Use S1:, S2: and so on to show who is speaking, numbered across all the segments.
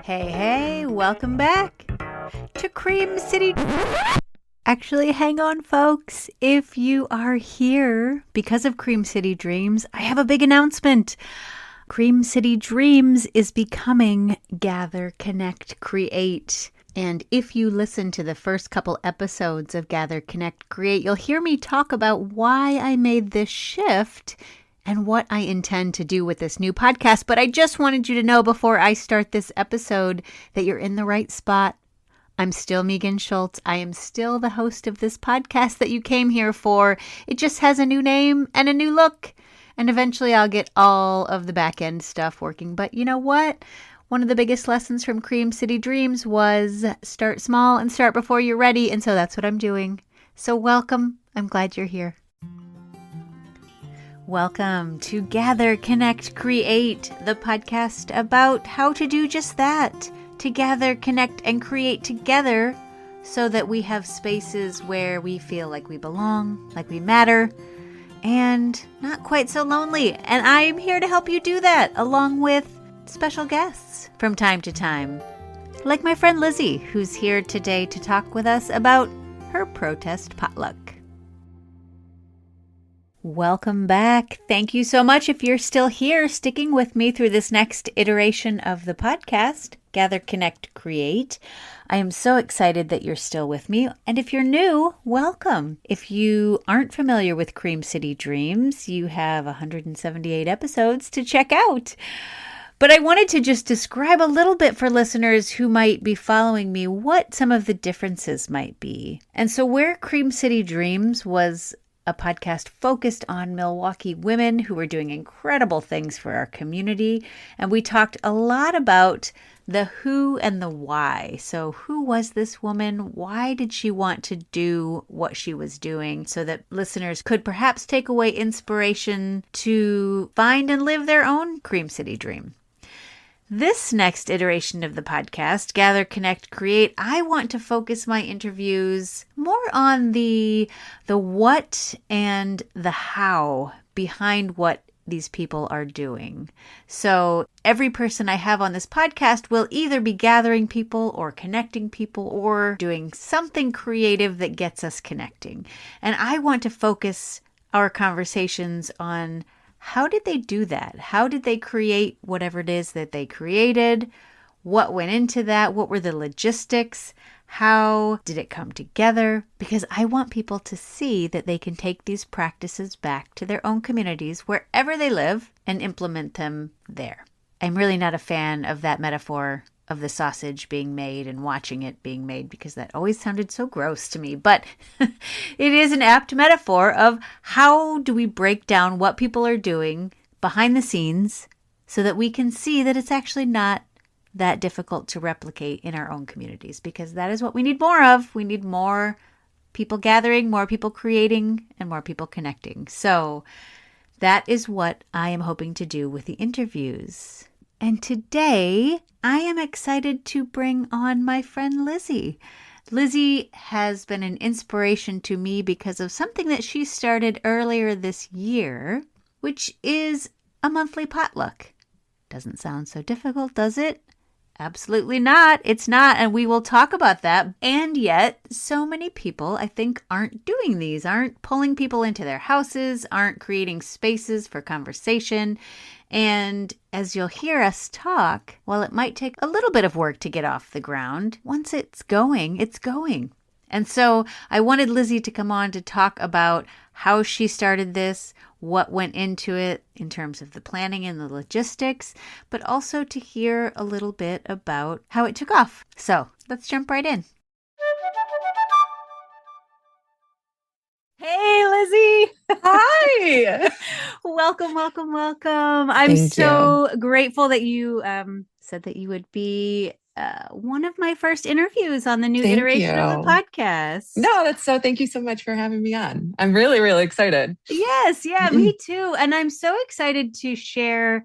S1: Hey, welcome back to Cream City. Actually, hang on, folks. If you are here because of Cream City Dreams, I have a big announcement. Cream City Dreams is becoming Gather, Connect, Create. And if you listen to the first couple episodes of Gather, Connect, Create, you'll hear me talk about why I made this shift and what I intend to do with this new podcast. But I just wanted you to know before I start this episode that you're in the right spot. I'm still Megan Schultz. I am still the host of this podcast that you came here for. It just has a new name and a new look. And eventually I'll get all of the back end stuff working. But you know what? One of the biggest lessons from Cream City Dreams was start small and start before you're ready. And so that's what I'm doing. So welcome. I'm glad you're here. Welcome to Gather, Connect, Create, the podcast about how to do just that. To gather, connect, and create together so that we have spaces where we feel like we belong, like we matter, and not quite so lonely. And I am here to help you do that, along with special guests from time to time, like my friend Lizzie, who's here today to talk with us about her protest potluck. Welcome back. Thank you so much if you're still here, sticking with me through this next iteration of the podcast, Gather, Connect, Create. I am so excited that you're still with me. And if you're new, welcome. If you aren't familiar with Cream City Dreams, you have 178 episodes to check out. But I wanted to just describe a little bit for listeners who might be following me what some of the differences might be. And so where Cream City Dreams was a podcast focused on Milwaukee women who were doing incredible things for our community. And we talked a lot about the who and the why. So who was this woman? Why did she want to do what she was doing so that listeners could perhaps take away inspiration to find and live their own Cream City dream? This next iteration of the podcast, Gather, Connect, Create, I want to focus my interviews more on the what and the how behind what these people are doing. So every person I have on this podcast will either be gathering people or connecting people or doing something creative that gets us connecting. And I want to focus our conversations on how did they do that? How did they create whatever it is that they created? What went into that? What were the logistics? How did it come together? Because I want people to see that they can take these practices back to their own communities wherever they live and implement them there. I'm really not a fan of that metaphor of the sausage being made and watching it being made because that always sounded so gross to me. But it is an apt metaphor of how do we break down what people are doing behind the scenes so that we can see that it's actually not that difficult to replicate in our own communities, because that is what we need more of. We need more people gathering, more people creating, and more people connecting. So that is what I am hoping to do with the interviews. And today, I am excited to bring on my friend Lizzie. Lizzie has been an inspiration to me because of something that she started earlier this year, which is a monthly potluck. Doesn't sound so difficult, does it? Absolutely not. It's not, and we will talk about that. And yet, so many people, I think, aren't doing these, aren't pulling people into their houses, aren't creating spaces for conversation. And as you'll hear us talk, while it might take a little bit of work to get off the ground, once it's going, it's going. And so I wanted Lizzie to come on to talk about how she started this, what went into it in terms of the planning and the logistics, but also to hear a little bit about how it took off. So let's jump right in. Hey, Lizzie.
S2: Hi.
S1: Welcome, welcome, welcome. I'm
S2: Thank
S1: so grateful that you said that you would be one of my first interviews on the new
S2: Thank
S1: iteration of the
S2: you.
S1: podcast.
S2: No, thank you so much for having me on. I'm really, really excited.
S1: Yes, yeah, me too. And I'm so excited to share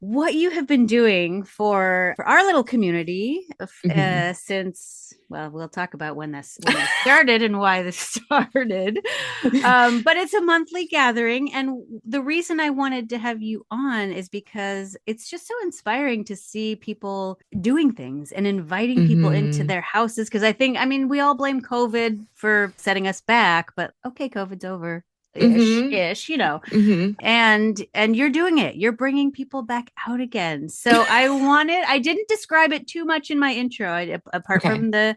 S1: what you have been doing for our little community
S2: Hmm.
S1: since, well, we'll talk about when this started and why this started. But it's a monthly gathering, and the reason I wanted to have you on is because it's just so inspiring to see people doing things and inviting people into
S2: Hmm.
S1: their houses. Because I mean, we all blame COVID for setting us back, but okay, COVID's over
S2: Hmm.
S1: ish.
S2: Hmm.
S1: And you're doing it, you're bringing people back out again. So I didn't describe it too much in my intro, apart
S2: Okay.
S1: from the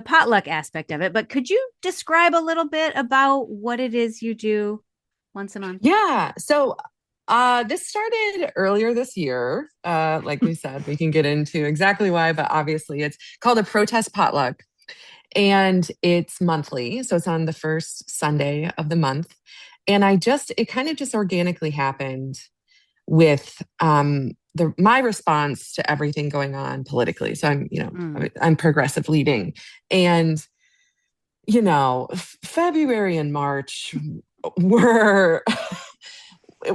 S1: potluck aspect of it, but could you describe a little bit about what it is you do once a month?
S2: Yeah. So this started earlier this year. Like we said, we can get into exactly why, but obviously it's called a protest potluck and it's monthly. So it's on the first Sunday of the month. And it kind of just organically happened with my response to everything going on politically. So
S1: Mm.
S2: I'm progressive leading. And February and March were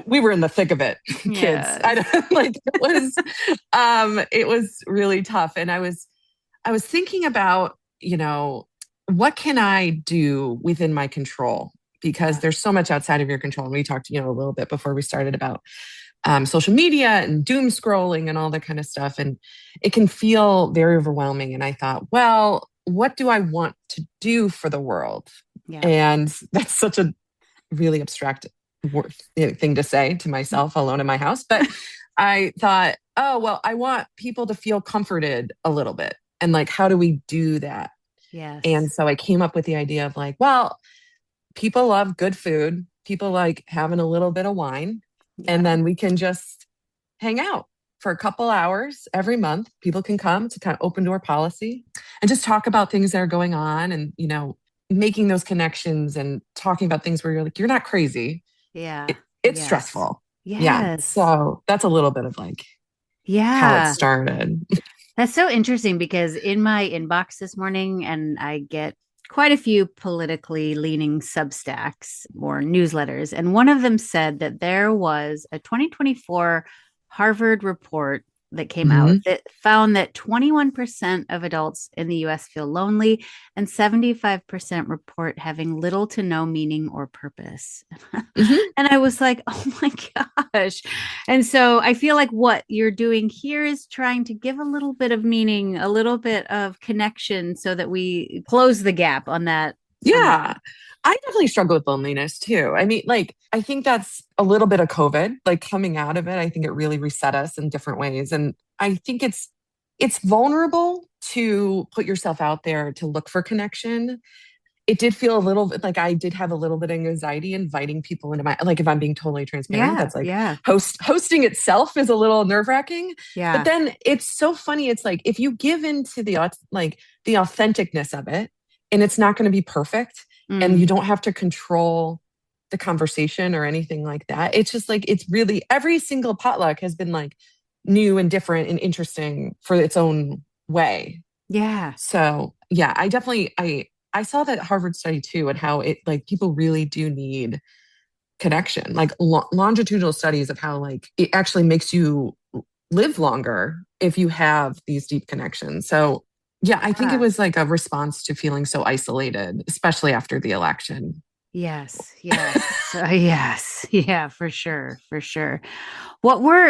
S2: we were in the thick of it, kids. I
S1: Yes.
S2: don't like it was really tough. And I was thinking about, what can I do within my control? Because
S1: Yeah.
S2: there's so much outside of your control. And we talked, a little bit before we started about social media and doom scrolling and all that kind of stuff. And it can feel very overwhelming. And I thought, well, what do I want to do for the world?
S1: Yeah.
S2: And that's such a really abstract thing to say to myself alone in my house. But I thought, oh, well, I want people to feel comforted a little bit. And like, how do we do that? And
S1: Yes.
S2: so I came up with the idea of like, well, people love good food. People like having a little bit of wine. And
S1: Yeah.
S2: then we can just hang out for a couple hours every month. People can come to kind of open door policy and just talk about things that are going on and, making those connections and talking about things where you're like, you're not crazy.
S1: Yeah.
S2: It's
S1: Yes.
S2: stressful. Yeah.
S1: Yes.
S2: So that's a little bit of like how it
S1: Yeah.
S2: started.
S1: That's so interesting because in my inbox this morning, and I get quite a few politically leaning Substacks or newsletters, and one of them said that there was a 2024 Harvard report that came out
S2: Hmm.
S1: that found that 21% of adults in the US feel lonely and 75% report having little to no meaning or purpose.
S2: Hmm.
S1: And I was like, oh my gosh. And so I feel like what you're doing here is trying to give a little bit of meaning, a little bit of connection so that we close the gap on that.
S2: Yeah. I definitely struggle with loneliness too. I mean, like, I think that's a little bit of COVID, like coming out of it. I think it really reset us in different ways. And I think it's vulnerable to put yourself out there to look for connection. It did feel a little bit like I did have a little bit of anxiety inviting people into my, like, if I'm being totally transparent,
S1: Yeah,
S2: that's like
S1: yeah,
S2: hosting itself is a little nerve-wracking. But
S1: yeah.
S2: then it's so funny. It's like if you give into the authenticness of it, and it's not going to be perfect, and you
S1: Mm,
S2: don't have to control the conversation or anything like that. It's just like it's really every single potluck has been like new and different and interesting for its own way.
S1: yeah,
S2: So yeah, I saw that Harvard study too, and how it like people really do need connection, like longitudinal studies of how like it actually makes you live longer if you have these deep connections. So yeah, I think it
S1: yeah.
S2: was like a response to feeling so isolated, especially after the election.
S1: Yes, yes, yes, yeah, for sure, for sure.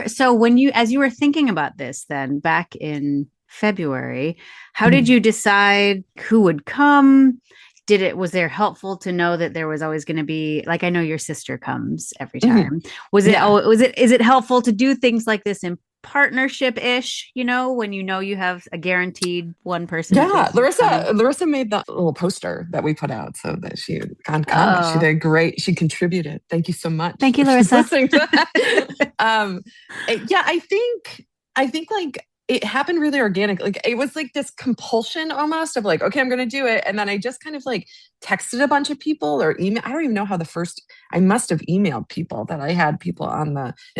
S1: So when as you were thinking about this then back in February, how did
S2: Mhm.
S1: you decide who would come? Was there helpful to know that there was always going to be, like, I know your sister comes every
S2: Mhm.
S1: time.
S2: Yeah.
S1: Is it helpful to do things like this in partnership ish, when you have a guaranteed one person at
S2: Yeah,
S1: least coming?
S2: Larissa made that little poster that we put out so that she can come. She
S1: Oh,
S2: did great. She contributed. Thank you so much
S1: thank you,
S2: if she's
S1: Larissa.
S2: listening to that. um, yeah, I think like it happened really organic. Like it was like this compulsion almost of like, okay, I'm gonna do it, and then I just kind of like texted a bunch of people or email. I don't even know how the first. I must have emailed people that I had people in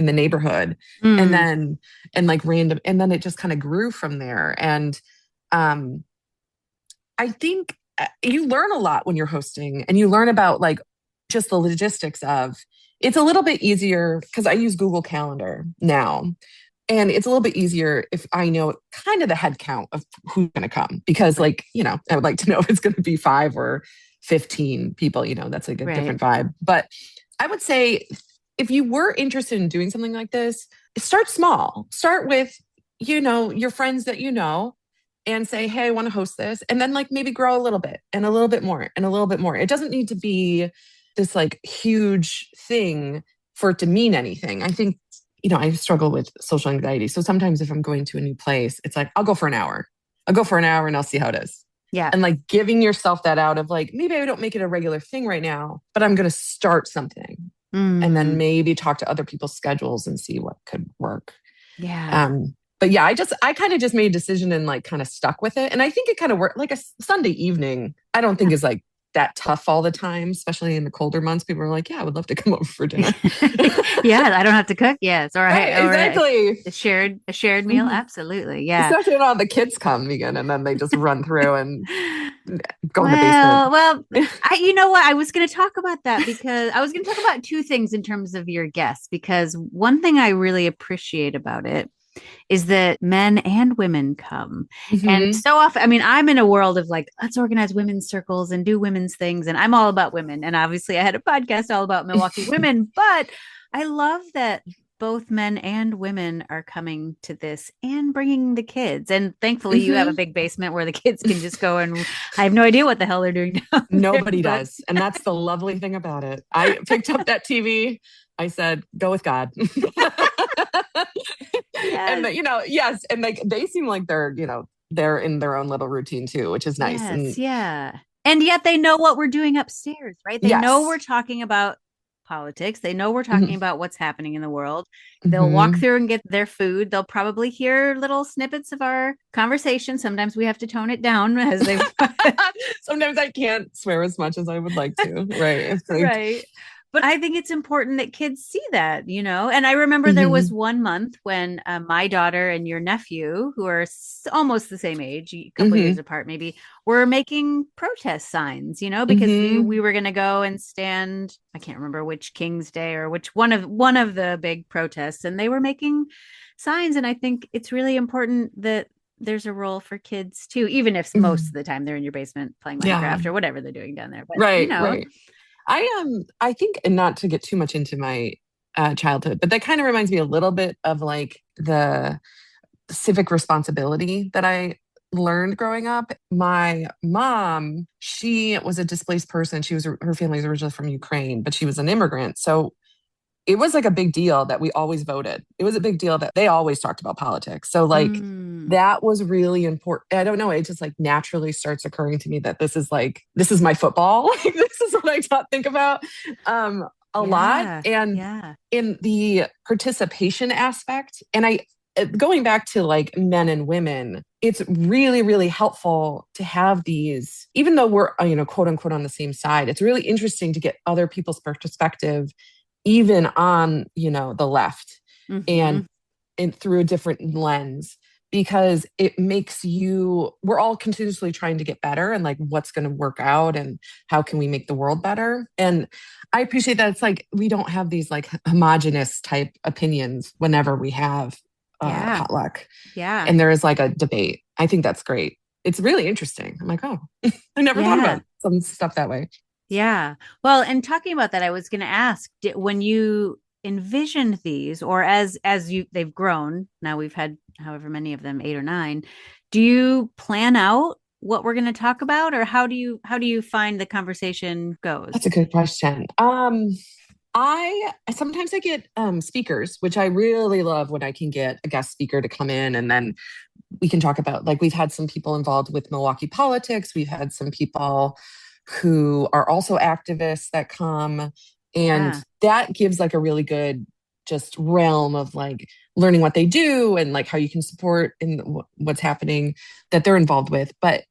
S2: the neighborhood, and
S1: Mm,
S2: then and like random, and then it just kind of grew from there and um, I think you learn a lot when you're hosting and you learn about like just the logistics of it's a little bit easier because I use Google Calendar now. And it's a little bit easier if I know kind of the head count of who's going to come because,
S1: Right.
S2: like, I would like to know if it's going to be 5 or 15 people, that's like a
S1: Right.
S2: different vibe. But I would say if you were interested in doing something like this, start small. Start with, your friends that and say, hey, I want to host this. And then, like, maybe grow a little bit and a little bit more and a little bit more. It doesn't need to be this like huge thing for it to mean anything. I think I struggle with social anxiety. So sometimes if I'm going to a new place, it's like, I'll go for an hour. I'll go for an hour and I'll see how it is.
S1: Yeah.
S2: And like giving yourself that out of like, maybe I don't make it a regular thing right now, but I'm going to start something and then
S1: Mm.
S2: maybe talk to other people's schedules and see what could work.
S1: Yeah.
S2: But yeah, I kind of just made a decision and like kind of stuck with it. And I think it kind of worked like a Sunday evening. I don't think is like that tough all the time, especially in the colder months. People are like, yeah, I would love to come over for dinner.
S1: Yeah, I don't have to cook. Yes,
S2: Right,
S1: or
S2: exactly.
S1: a shared meal.
S2: Mhm.
S1: Absolutely. Yeah.
S2: Especially when all the kids come again and then they just run through and go in the basement.
S1: Well, you know what? I was going to talk about that because I was going to talk about two things in terms of your guests, because one thing I really appreciate about it is that men and women come. And
S2: Hmm.
S1: so often, I mean, I'm in a world of like, let's organize women's circles and do women's things. And I'm all about women. And obviously, I had a podcast all about Milwaukee women, but I love that both men and women are coming to this and bringing the kids. And thankfully, you have a
S2: Hmm.
S1: big basement where the kids can just go, and I have no idea what the hell they're doing down there.
S2: Nobody
S1: But
S2: does. And that's the lovely thing about it. I picked up that TV. I said, go with God. And
S1: yes,
S2: yes. And like they seem like they're in their own little routine too, which is nice.
S1: yes,
S2: And
S1: yeah. And yet they know what we're doing upstairs, right? They know we're
S2: yes.
S1: talking about politics. They know we're talking
S2: Hmm.
S1: about what's happening in the world. They'll walk
S2: Hmm.
S1: through and get their food. They'll probably hear little snippets of our conversation. Sometimes we have to tone it down as they
S2: Sometimes I can't swear as much as I would like to. Right. It's like,
S1: right. But I think it's important that kids see that, And I remember there was
S2: hmm.
S1: one month when my daughter and your nephew, who are almost the same age, a couple of years
S2: Hmm.
S1: apart maybe, were making protest signs, because
S2: Hmm.
S1: we were going to go and stand. I can't remember which King's Day or which one of the big protests, and they were making signs. And I think it's really important that there's a role for kids too, even if most of
S2: Hmm.
S1: the time they're in your basement playing
S2: Yeah.
S1: Minecraft or whatever they're doing down there. But
S2: Right. Right. I think, and not to get too much into my childhood, but that kind of reminds me a little bit of like the civic responsibility that I learned growing up. My mom, she was a displaced person. Her family was originally from Ukraine, but she was an immigrant. So it was like a big deal that we always voted. It was a big deal that they always talked about politics. So like
S1: Mm,
S2: that was really important. I don't know. It just like naturally starts occurring to me that this is my football. Like this is what think about a lot.
S1: yeah,
S2: And
S1: yeah,
S2: in the participation aspect, and going back to like men and women, it's really, really helpful to have these, even though we're, quote unquote on the same side, it's really interesting to get other people's perspective even on the left and
S1: hmm,
S2: through a different lens because it makes we're all continuously trying to get better and like what's going to work out and how can we make the world better. And I appreciate that it's like we don't have these like homogenous type opinions whenever we have
S1: yeah,
S2: potluck
S1: yeah,
S2: and there is like a debate. I think that's great. It's really interesting. I'm like, oh, I never thought
S1: yeah,
S2: about some stuff that way.
S1: yeah. Well, and talking about that, I was going to ask, when you envisioned these, or as they've grown, now we've had however many of them, 8 or 9, do you plan out what we're going to talk about, or how do you find the conversation
S2: That's
S1: goes?
S2: a good question. I sometimes I get speakers, which I really love when I can get a guest speaker to come in and then we can talk about like we've had some people involved with Milwaukee politics. We've had some people who are also activists that come and
S1: Yeah,
S2: that gives like a really good just realm of like learning what they do and like how you can support in what's happening that they're involved with. But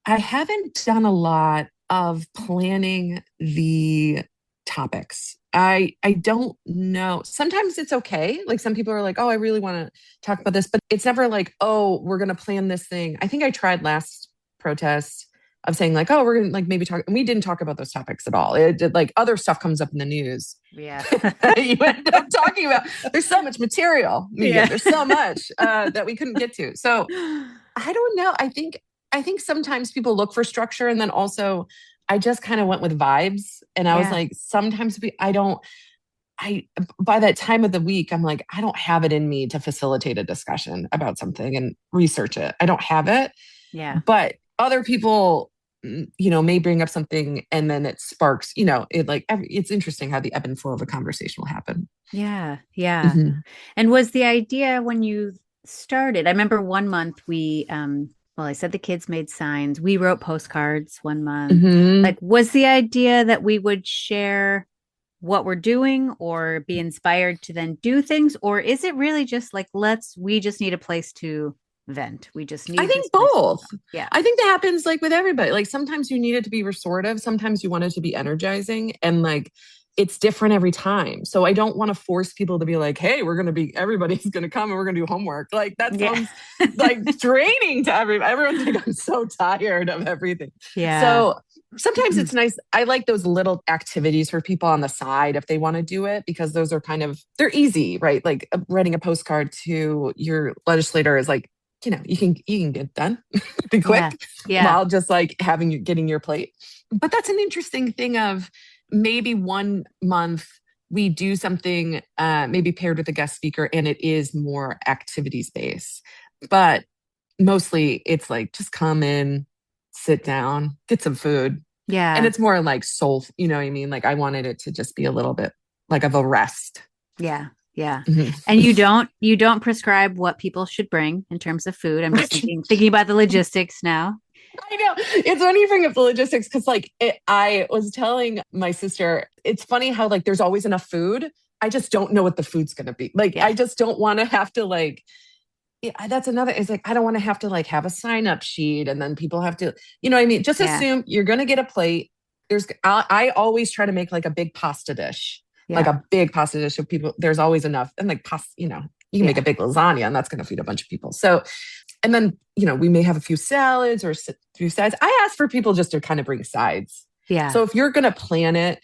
S2: I haven't done a lot of planning the topics. I don't know. Sometimes it's okay. Like some people are like, "Oh, I really want to talk about this," but it's never like, "Oh, we're going to plan this thing." I think I tried last protest of saying like, oh, we're going to like maybe talk. And we didn't talk about those topics at all. It did like other stuff comes up in the news.
S1: Yeah.
S2: You end up talking about, there's so much material, Megan.
S1: Yeah.
S2: There's so much that we couldn't get to. So I don't know. I think sometimes people look for structure and then also I just kind of went with vibes. And I was
S1: Yeah.
S2: like, sometimes I by that time of the week, I'm like, I don't have it in me to facilitate a discussion about something and research it. I don't have it.
S1: Yeah.
S2: But other people, may bring up something and then it sparks, it's interesting how the ebb and flow of a conversation will happen.
S1: Yeah. Yeah.
S2: Hmm.
S1: And was the idea when you started? I remember one month well, I said the kids made signs. We wrote postcards one month.
S2: Hmm.
S1: Like, was the idea that we would share what we're doing or be inspired to then do things? Or is it really just like, we just need a place to vent. We just
S2: I
S1: need this
S2: think
S1: place.
S2: both.
S1: Yeah.
S2: I think that happens like with everybody. Like sometimes you need it to be restorative, sometimes you want it to be energizing, and like it's different every time. So I don't want to force people to be like, hey, everybody's going to come and we're going to do homework. Like that
S1: Yeah.
S2: sounds like draining to everybody. Everyone's like, I'm so tired of everything.
S1: Yeah.
S2: So sometimes it's nice. I like those little activities for people on the side if they want to do it, because those are they're easy, right? Like writing a postcard to your legislator is like, you can get done pretty
S1: Yeah.
S2: quick
S1: Yeah.
S2: while just like getting your plate. But that's an interesting thing of maybe one month we do something maybe paired with a guest speaker and it is more activities based. But mostly it's like just come in, sit down, get some food. And
S1: Yeah.
S2: it's more like soul, you know what I mean? Like I wanted it to just be a little bit like of a rest.
S1: Yeah. Yeah.
S2: Mhm.
S1: And you don't prescribe what people should bring in terms of food. I'm just thinking about the logistics now.
S2: I know. It's funny you bring up the logistics because, I was telling my sister, it's funny how, like, there's always enough food. I just don't know what the food's going to be. Like,
S1: Yeah.
S2: I just don't want to have to, like, yeah, that's another, it's like, I don't want to have to, like, have a sign up sheet and then people have to, you know what I mean? Just
S1: Yeah.
S2: assume you're going to get a plate. I always try to make like a big pasta dish, like
S1: Yeah.
S2: a big pasta dish of people. There's always enough. And like pasta, you can make a
S1: Yeah.
S2: big lasagna and that's going to feed a bunch of people. So, and then, we may have a few salads or a few sides. I ask for people just to kind of bring sides.
S1: Yeah.
S2: So if you're going to plan it,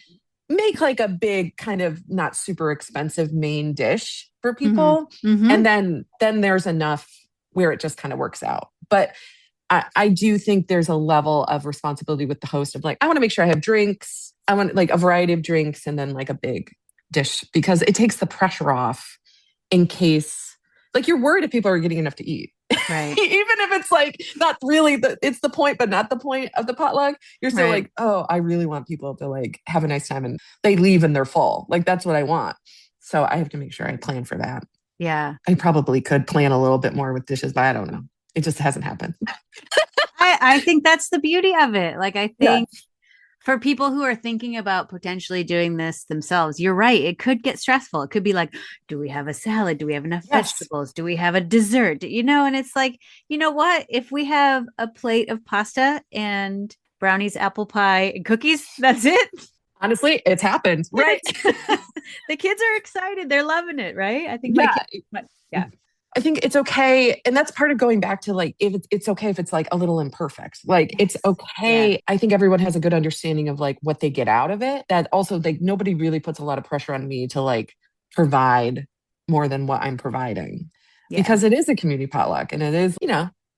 S2: make like a big kind of not super expensive main dish for
S1: Hmm.
S2: people.
S1: Hmm.
S2: And then there's enough where it just kind of works out. But I do think there's a level of responsibility with the host of like, I want to make sure I have drinks. I want like a variety of drinks and then like a big dish because it takes the pressure off in case like you're worried if people are getting enough to eat.
S1: Right.
S2: Even if it's like not really it's the point, but not the point of the potluck. You're still
S1: Right.
S2: like, oh, I really want people to like have a nice time and they leave and they're full. Like that's what I want. So I have to make sure I plan for that.
S1: Yeah.
S2: I probably could plan a little bit more with dishes, but I don't know. It just hasn't happened.
S1: I think that's the beauty of it. Like, I
S2: Yeah.
S1: think for people who are thinking about potentially doing this themselves, you're right. It could get stressful. It could be like, do we have a salad? Do we have enough
S2: Yes.
S1: vegetables? Do we have a dessert? And it's like, you know what? If we have a plate of pasta and brownies, apple pie, and cookies, that's it.
S2: Honestly, it's happened. Right.
S1: The kids are excited. They're loving it, right? I think my
S2: Yeah.
S1: kids, yeah.
S2: I think it's okay. And that's part of going back to like, if it's okay if it's like a little imperfect. Like it's
S1: Yes. Yeah.
S2: okay. I think everyone has a good understanding of like what they get out of it. That also like nobody really puts a lot of pressure on me to like provide more than what I'm providing.
S1: Yeah.
S2: Because it is a community potluck and it is,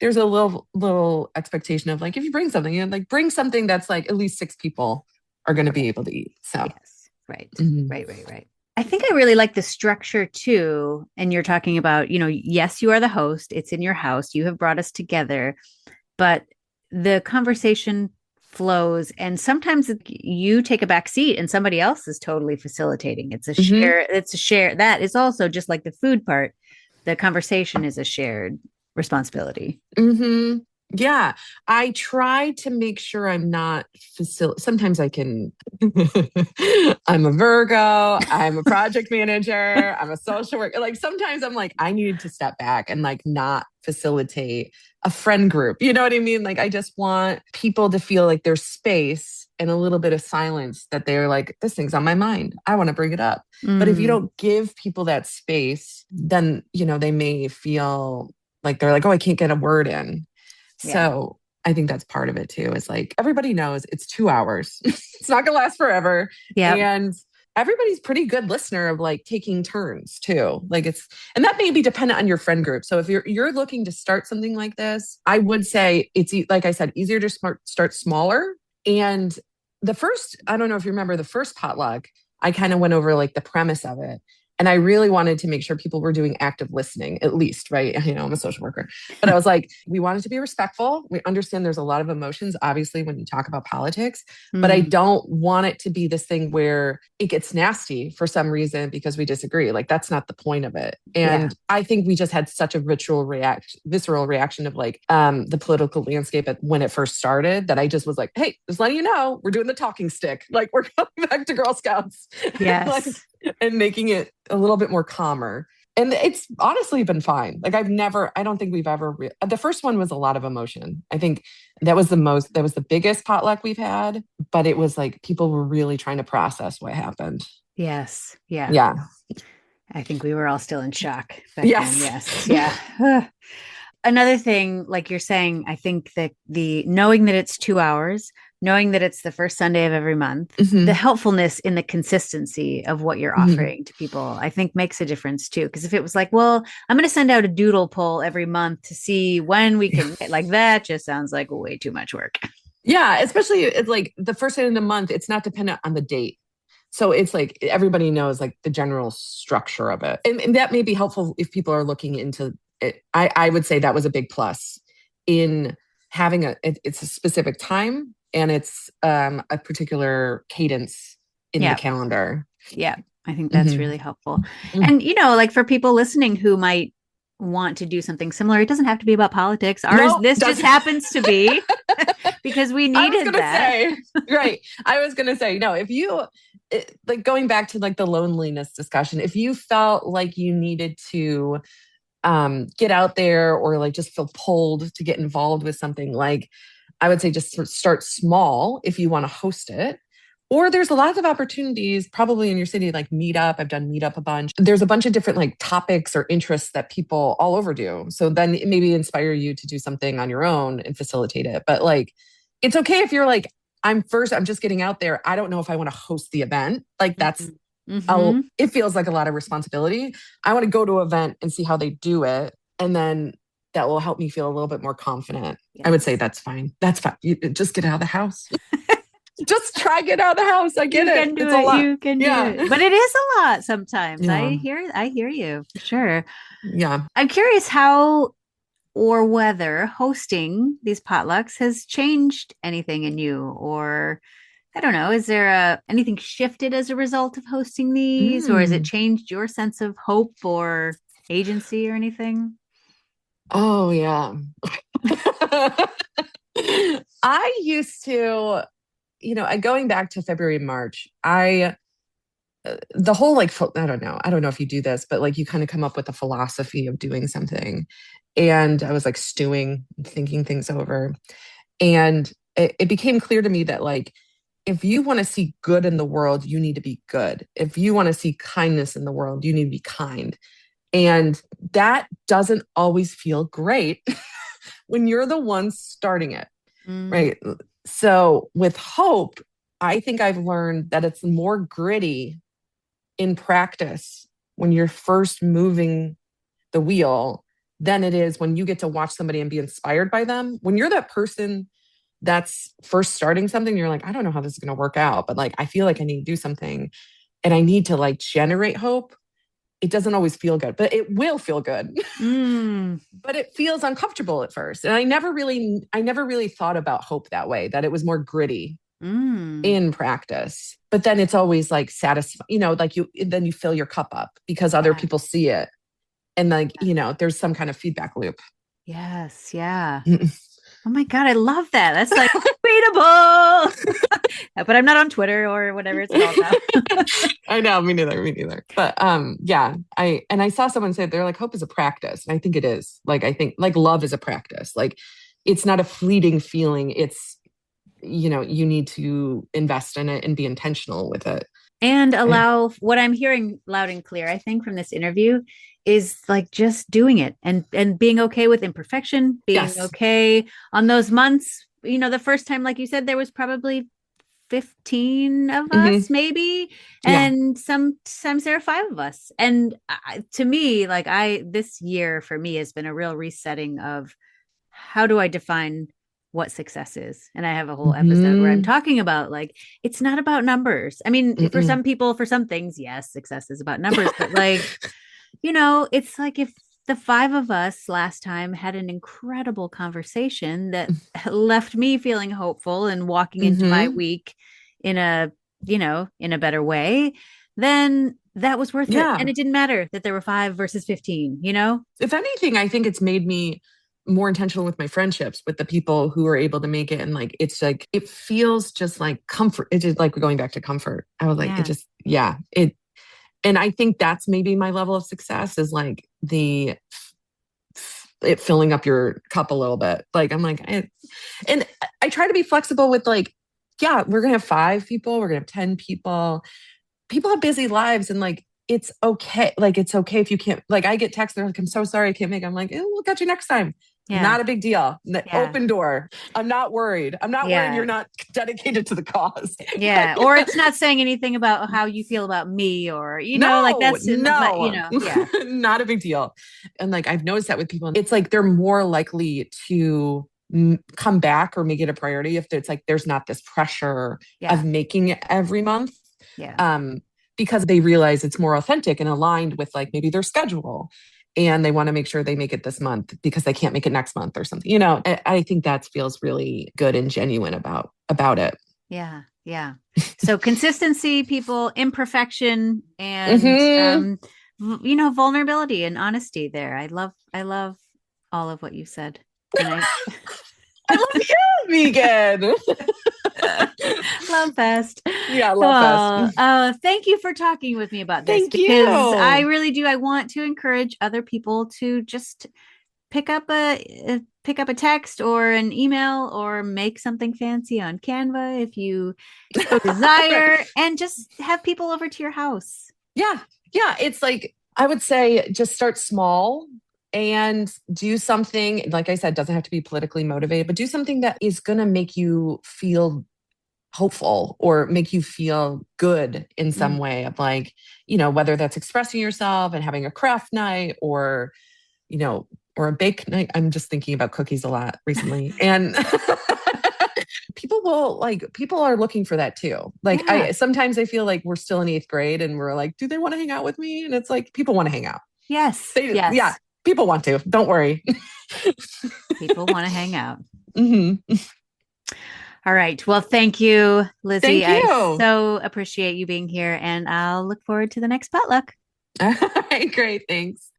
S2: there's a little expectation of like if you bring something, like bring something that's like at least 6 people are going to be able to eat. So
S1: Yes. Right.
S2: mhm.
S1: Right. Right. Right. I think I really like the structure too. And you're talking about, yes, you are the host. It's in your house. You have brought us together, but the conversation flows. And sometimes you take a back seat and somebody else is totally facilitating. It's a
S2: Mhm.
S1: share. It's a share. That is also just like the food part. The conversation is a shared responsibility.
S2: Hmm. Yeah, I try to make sure I'm not Sometimes I can. I'm a Virgo. I'm a project manager. I'm a social worker. Like sometimes I'm like, I need to step back and like not facilitate a friend group. You know what I mean? Like I just want people to feel like there's space and a little bit of silence that they're like, this thing's on my mind. I want to bring it up. But if you
S1: Mm,
S2: don't give people that space, then they may feel like they're like, oh, I can't get a word in.
S1: yeah.
S2: So I think that's part of it too. Is like everybody knows it's 2 hours. It's not gonna last forever.
S1: Yep.
S2: And everybody's pretty good listener of like taking turns too. Like it's and that may be dependent on your friend group. So if you're looking to start something like this, I would say it's like I said, easier to start smaller. And the first, I don't know if you remember the first potluck, I kind of went over like the premise of it. And I really wanted to make sure people were doing active listening, at least, right? I'm a social worker. But I was like, we wanted to be respectful. We understand there's a lot of emotions, obviously, when you talk about politics, but I don't want it to be this thing where it gets nasty for some reason because we disagree. Like, that's not the point of it. And I think we just had such a visceral reaction of like the political landscape when it first started that I just was like, hey, just letting you know, we're doing the talking stick. Like, we're going back to Girl Scouts.
S1: Yes.
S2: Like, and making it a little bit more calmer. And it's honestly been fine. Like I don't think we've ever, the first one was a lot of emotion. I think that was the biggest potluck we've had, but it was like people were really trying to process what happened.
S1: Yes. Yeah.
S2: Yeah.
S1: I think we were all still in shock back
S2: Yes.
S1: then. Yes. Yeah. Another thing, like you're saying, I think that the knowing that it's 2 hours, knowing that it's the first Sunday of every month, the helpfulness in the consistency of what you're offering to people, I think makes a difference too. Because if it was like, well, I'm going to send out a doodle poll every month to see when we can, like that just sounds like way too much work.
S2: Yeah. Especially it's like the first day of the month, it's not dependent on the date. So it's like everybody knows like the general structure of it. And that may be helpful if people are looking into it. I would say that was a big plus in having it's a specific time and it's a particular cadence in the calendar.
S1: Yeah, I think that's really helpful. And, like for people listening who might want to do something similar, it doesn't have to be about politics. This just happens to be because we needed that.
S2: Right. I was going to say, no, if you, like going back to like the loneliness discussion, if you felt like you needed to get out there or like just feel pulled to get involved with something, like I would say just start small if you want to host it. Or there's a lot of opportunities probably in your city, like Meetup. I've done Meetup a bunch. There's a bunch of different like topics or interests that people all over do. So then it maybe inspire you to do something on your own and facilitate it. But like, it's okay if you're like, I'm just getting out there. I don't know if I want to host the event. Like that's, it feels like a lot of responsibility. I want to go to an event and see how they do it. And then that will help me feel a little bit more confident. Yes. I would say that's fine. That's fine. You just get out of the house. Just get out of the house. I get it.
S1: It's a lot. You can do it. But it is a lot sometimes.
S2: Yeah.
S1: I hear you for sure.
S2: Yeah.
S1: I'm curious how or whether hosting these potlucks has changed anything in you, or I don't know, is there anything shifted as a result of hosting these, or has it changed your sense of hope or agency or anything?
S2: Oh, yeah. I used to, going back to February, March, the whole like, I don't know if you do this, but like you kind of come up with a philosophy of doing something. And I was like stewing, thinking things over. And it became clear to me that like, if you want to see good in the world, you need to be good. If you want to see kindness in the world, you need to be kind. And that doesn't always feel great when you're the one starting it, right? So with hope, I think I've learned that it's more gritty in practice when you're first moving the wheel than it is when you get to watch somebody and be inspired by them. When you're that person that's first starting something, you're like, I don't know how this is going to work out, but like, I feel like I need to do something and I need to like generate hope. It doesn't always feel good, but it will feel good. But it feels uncomfortable at first. And I never really thought about hope that way, that it was more gritty in practice. But then it's always like satisfying, like then you fill your cup up because other people see it. And like, there's some kind of feedback loop.
S1: Yes. Yeah. Oh my God, I love that. That's like readable. But I'm not on Twitter or whatever it's called now.
S2: I know, me neither. But yeah, I saw someone say they're like, hope is a practice. And I think it is. Like, I think like love is a practice. Like it's not a fleeting feeling. It's, you need to invest in it and be intentional with it.
S1: And allow what I'm hearing loud and clear, I think, from this interview is like just doing it and being okay with imperfection, being
S2: Yes.
S1: okay on those months. The first time, like you said, there was probably 15 of
S2: Hmm.
S1: us maybe,
S2: Yeah.
S1: and sometimes there are 5 of us. And to me, like this year for me has been a real resetting of how do I define what success is. And I have a whole episode where I'm
S2: Hmm.
S1: talking about, like, it's not about numbers. I mean, for
S2: Mm-mm.
S1: some people, for some things, yes, success is about numbers, but like, it's like if the 5 of us last time had an incredible conversation that left me feeling hopeful and walking into my
S2: Hmm.
S1: week in a better way, then that was worth it. And
S2: Yeah.
S1: it didn't matter that there were 5 versus 15.
S2: If anything, I think it's made me more intentional with my friendships with the people who are able to make it. And like, it's like, it feels just like comfort. It's just like we're going back to comfort. I was like, it
S1: Yeah.
S2: just, yeah, and I think that's maybe my level of success is like it filling up your cup a little bit. Like, I'm like, and I try to be flexible with like, yeah, we're going to have 5 people, we're going to have 10 people. People have busy lives and like it's okay. Like it's okay if you can't. Like I get texts, they're like, "I'm so sorry, I can't make." I'm like, "We'll catch you next time."
S1: Yeah.
S2: Not a big deal.
S1: Yeah.
S2: Open door. I'm not worried. I'm not worried you're
S1: Yeah.
S2: not dedicated to the cause.
S1: Yeah. Or it's not saying anything about how you feel about me, or, like
S2: No,
S1: that's in my,
S2: no,
S1: yeah.
S2: not a big deal. And like I've noticed that with people, it's like they're more likely to come back or make it a priority if it's like there's not this pressure
S1: Yeah.
S2: of making it every month.
S1: Yeah.
S2: Um, because they realize it's more authentic and aligned with like maybe their schedule. And they want to make sure they make it this month because they can't make it next month or something. I think that feels really good and genuine about it.
S1: Yeah. Yeah. So consistency, people, imperfection, and
S2: Hmm.
S1: vulnerability and honesty there. I love all of what you said. And I
S2: I love you, Megan.
S1: love fest.
S2: Yeah, I love fest.
S1: Well, thank you for talking with me about this,
S2: Thank
S1: because I
S2: you.
S1: really do. I want to encourage other people to just pick up a text or an email or make something fancy on Canva if you so desire, and just have people over to your house.
S2: Yeah. Yeah. It's like, I would say just start small and do something. Like I said, doesn't have to be politically motivated, but do something that is going to make you feel hopeful or make you feel good in some
S1: Mm.
S2: way of like, whether that's expressing yourself and having a craft night you know, or a bake night. I'm just thinking about cookies a lot recently. And people are looking for that too. Like
S1: Yeah.
S2: sometimes I feel like we're still in 8th grade and we're like, do they want to hang out with me? And it's like people want to hang out.
S1: Yes.
S2: Yeah,
S1: Yes.
S2: people want to. Don't worry.
S1: People want to hang out.
S2: Hmm.
S1: All right. Well, thank you, Lizzie.
S2: Thank
S1: I
S2: you.
S1: so appreciate you being here, and I'll look forward to the next potluck.
S2: All right, great. Thanks.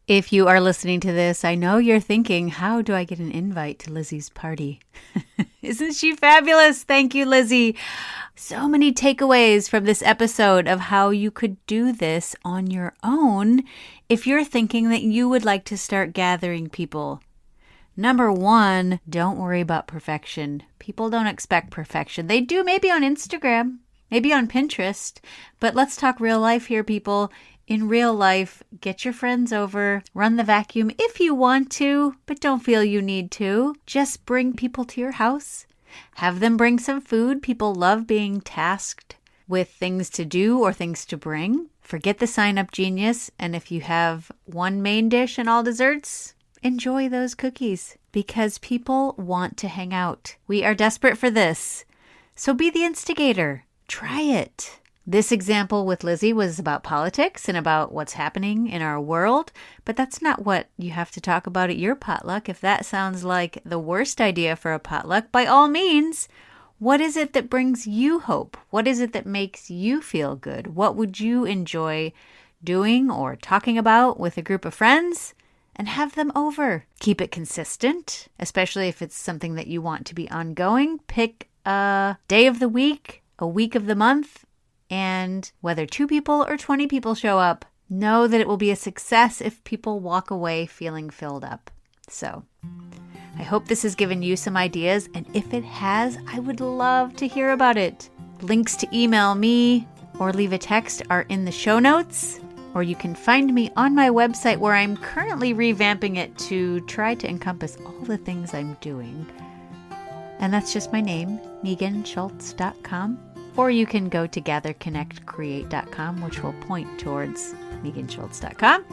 S1: If you are listening to this, I know you're thinking, how do I get an invite to Lizzie's party? Isn't she fabulous? Thank you, Lizzie. So many takeaways from this episode of how you could do this on your own if you're thinking that you would like to start gathering people. Number 1, don't worry about perfection. People don't expect perfection. They do maybe on Instagram, maybe on Pinterest, but let's talk real life here, people. In real life, get your friends over, run the vacuum if you want to, but don't feel you need to. Just bring people to your house. Have them bring some food. People love being tasked with things to do or things to bring. Forget the sign-up genius, and if you have one main dish and all desserts, enjoy those cookies, because people want to hang out. We are desperate for this. So be the instigator. Try it. This example with Lizzie was about politics and about what's happening in our world, but that's not what you have to talk about at your potluck. If that sounds like the worst idea for a potluck, by all means, what is it that brings you hope? What is it that makes you feel good? What would you enjoy doing or talking about with a group of friends? And have them over. Keep it consistent, especially if it's something that you want to be ongoing. Pick a day of the week, a week of the month, and whether 2 people or 20 people show up, know that it will be a success if people walk away feeling filled up. So I hope this has given you some ideas, and if it has, I would love to hear about it. Links to email me or leave a text are in the show notes, or you can find me on my website where I'm currently revamping it to try to encompass all the things I'm doing. And that's just my name, meganschultz.com. Or you can go to gatherconnectcreate.com, which will point towards meganschultz.com.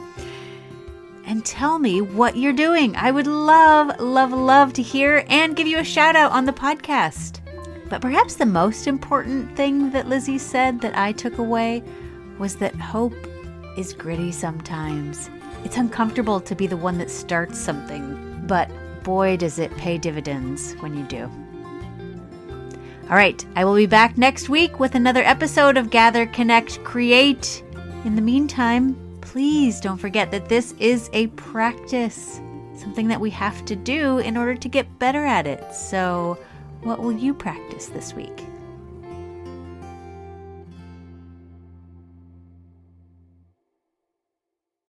S1: And tell me what you're doing. I would love, love, love to hear and give you a shout out on the podcast. But perhaps the most important thing that Lizzie said that I took away was that hope is gritty sometimes. It's uncomfortable to be the one that starts something, but boy, does it pay dividends when you do. All right, I will be back next week with another episode of Gather, Connect, Create. In the meantime, please don't forget that this is a practice, something that we have to do in order to get better at it. So, what will you practice this week?